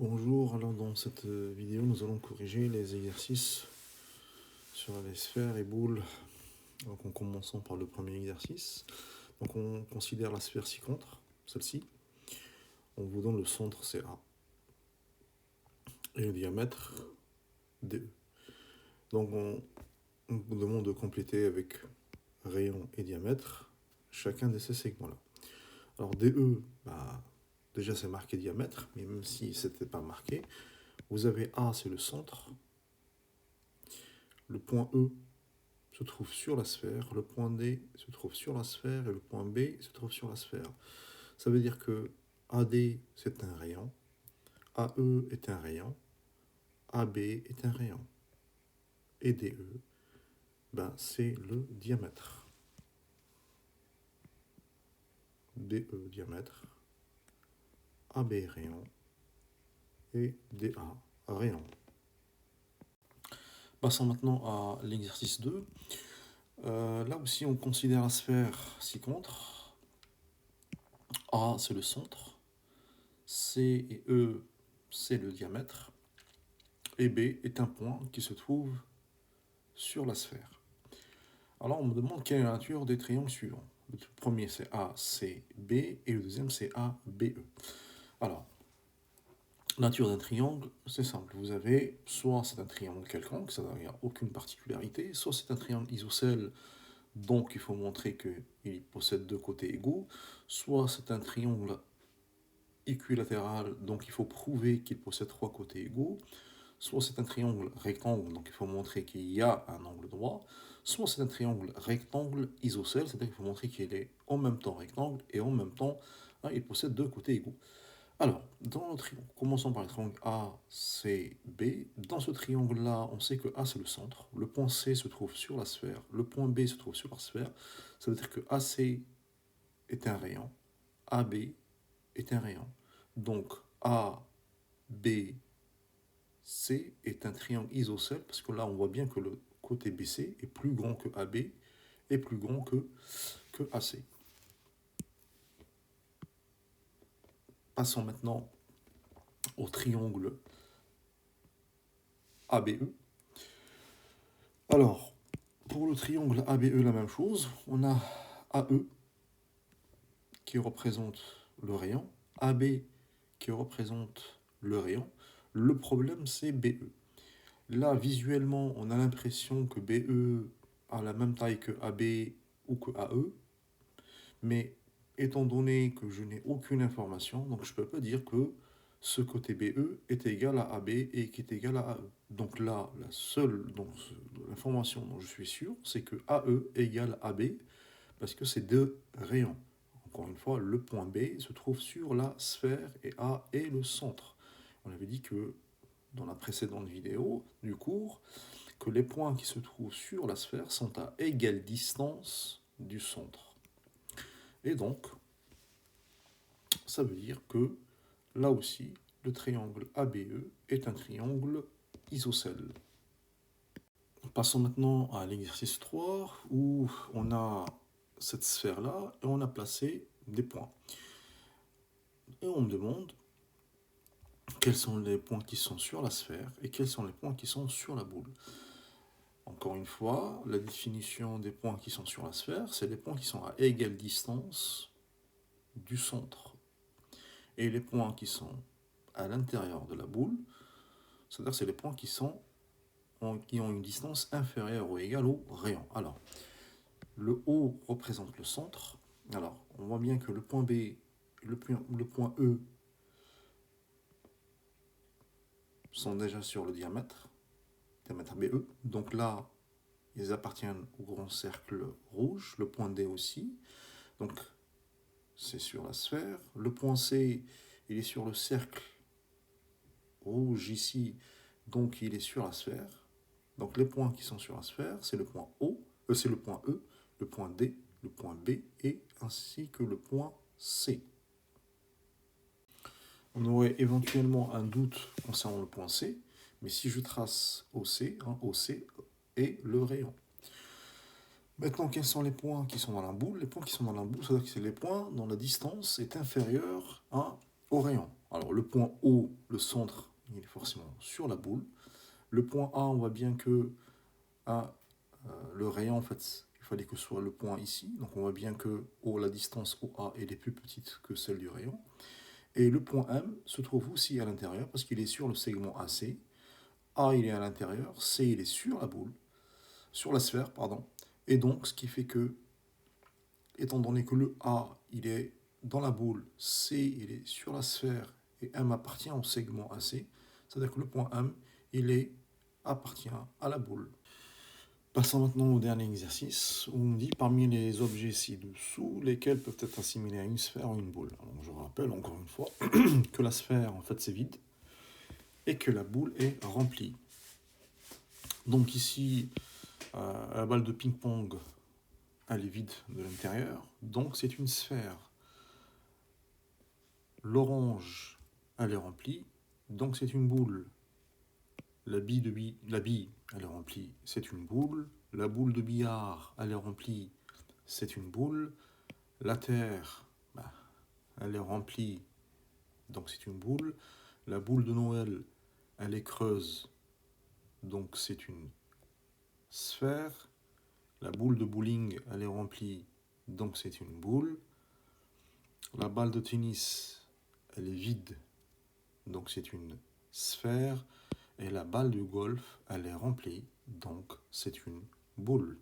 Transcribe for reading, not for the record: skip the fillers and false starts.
Bonjour, alors dans cette vidéo nous allons corriger les exercices sur les sphères et boules. Donc en commençant par le premier exercice. Donc on considère la sphère ci-contre, celle-ci. On vous donne le centre CA et le diamètre DE. Donc on vous demande de compléter avec rayon et diamètre chacun de ces segments-là. Alors DE, déjà c'est marqué diamètre, mais même si ce n'était pas marqué, vous avez A, c'est le centre. Le point E se trouve sur la sphère, le point D se trouve sur la sphère et le point B se trouve sur la sphère. Ça veut dire que AD c'est un rayon, AE est un rayon, AB est un rayon et DE c'est le diamètre. DE diamètre, AB rayon et DA rayon. Passons maintenant à l'exercice 2. Là aussi on considère la sphère ci-contre. A c'est le centre, C et E c'est le diamètre, et B est un point qui se trouve sur la sphère. Alors on me demande quelle est la nature des triangles suivants. Le premier c'est ACB et le deuxième c'est ABE. Alors, nature d'un triangle, c'est simple. Vous avez soit c'est un triangle quelconque, ça n'a aucune particularité, soit c'est un triangle isocèle, donc il faut montrer qu'il possède deux côtés égaux, soit c'est un triangle équilatéral, donc il faut prouver qu'il possède trois côtés égaux, soit c'est un triangle rectangle, donc il faut montrer qu'il y a un angle droit, soit c'est un triangle rectangle isocèle, c'est-à-dire qu'il faut montrer qu'il est en même temps rectangle et en même temps il possède deux côtés égaux. Alors, commençons par le triangle ACB. Dans ce triangle-là, on sait que A c'est le centre, le point C se trouve sur la sphère, le point B se trouve sur la sphère, ça veut dire que AC est un rayon, AB est un rayon. Donc ABC est un triangle isocèle, parce que là on voit bien que le côté BC est plus grand que AB et plus grand que AC. Passons maintenant au triangle ABE. Alors, pour le triangle ABE, la même chose. On a AE qui représente le rayon, AB qui représente le rayon. Le problème, c'est BE. Là, visuellement, on a l'impression que BE a la même taille que AB ou que AE, mais étant donné que je n'ai aucune information, donc je ne peux pas dire que ce côté BE est égal à AB et qui est égal à AE. Donc là, la seule information dont je suis sûr, c'est que AE égale AB, parce que c'est deux rayons. Encore une fois, le point B se trouve sur la sphère et A est le centre. On avait dit que dans la précédente vidéo du cours, que les points qui se trouvent sur la sphère sont à égale distance du centre. Et donc, ça veut dire que, là aussi, le triangle ABE est un triangle isocèle. Passons maintenant à l'exercice 3, où on a cette sphère-là, et on a placé des points. Et on me demande quels sont les points qui sont sur la sphère, et quels sont les points qui sont sur la boule. Encore une fois, la définition des points qui sont sur la sphère, c'est les points qui sont à égale distance du centre. Et les points qui sont à l'intérieur de la boule, c'est-à-dire c'est les points qui ont une distance inférieure ou égale au rayon. Alors, le haut représente le centre. Alors, on voit bien que le point B et le point E sont déjà sur le diamètre BE. Donc là, ils appartiennent au grand cercle rouge, le point D aussi. Donc, c'est sur la sphère. Le point C, il est sur le cercle rouge ici, donc il est sur la sphère. Donc les points qui sont sur la sphère, c'est le point c'est le point E, le point D, le point B et ainsi que le point C. On aurait éventuellement un doute concernant le point C, mais si je trace OC, OC est le rayon. Maintenant, quels sont les points qui sont dans la boule? Les points qui sont dans la boule, c'est-à-dire que c'est les points dont la distance est inférieure au rayon. Alors le point O, le centre, il est forcément sur la boule. Le point A, on voit bien que le rayon, en fait, il fallait que ce soit le point ici. Donc on voit bien que la distance OA elle est plus petite que celle du rayon. Et le point M se trouve aussi à l'intérieur parce qu'il est sur le segment AC. A il est à l'intérieur, C il est sur la boule, sur la sphère, pardon. Et donc ce qui fait que, étant donné que le A il est dans la boule, C il est sur la sphère et M appartient au segment AC, c'est-à-dire que le point M appartient à la boule. Passons maintenant au dernier exercice, où on dit parmi les objets ci-dessous, lesquels peuvent être assimilés à une sphère ou une boule. Alors, je rappelle encore une fois que la sphère, en fait, c'est vide, et que la boule est remplie. Donc ici, la balle de ping-pong, elle est vide de l'intérieur, donc c'est une sphère. L'orange, elle est remplie, donc c'est une boule. La bille, elle est remplie, c'est une boule. La boule de billard, elle est remplie, c'est une boule. La Terre, elle est remplie, donc c'est une boule. La boule de Noël, elle est creuse, donc c'est une sphère. La boule de bowling, elle est remplie, donc c'est une boule. La balle de tennis, elle est vide, donc c'est une sphère. Et la balle de golf, elle est remplie, donc c'est une boule.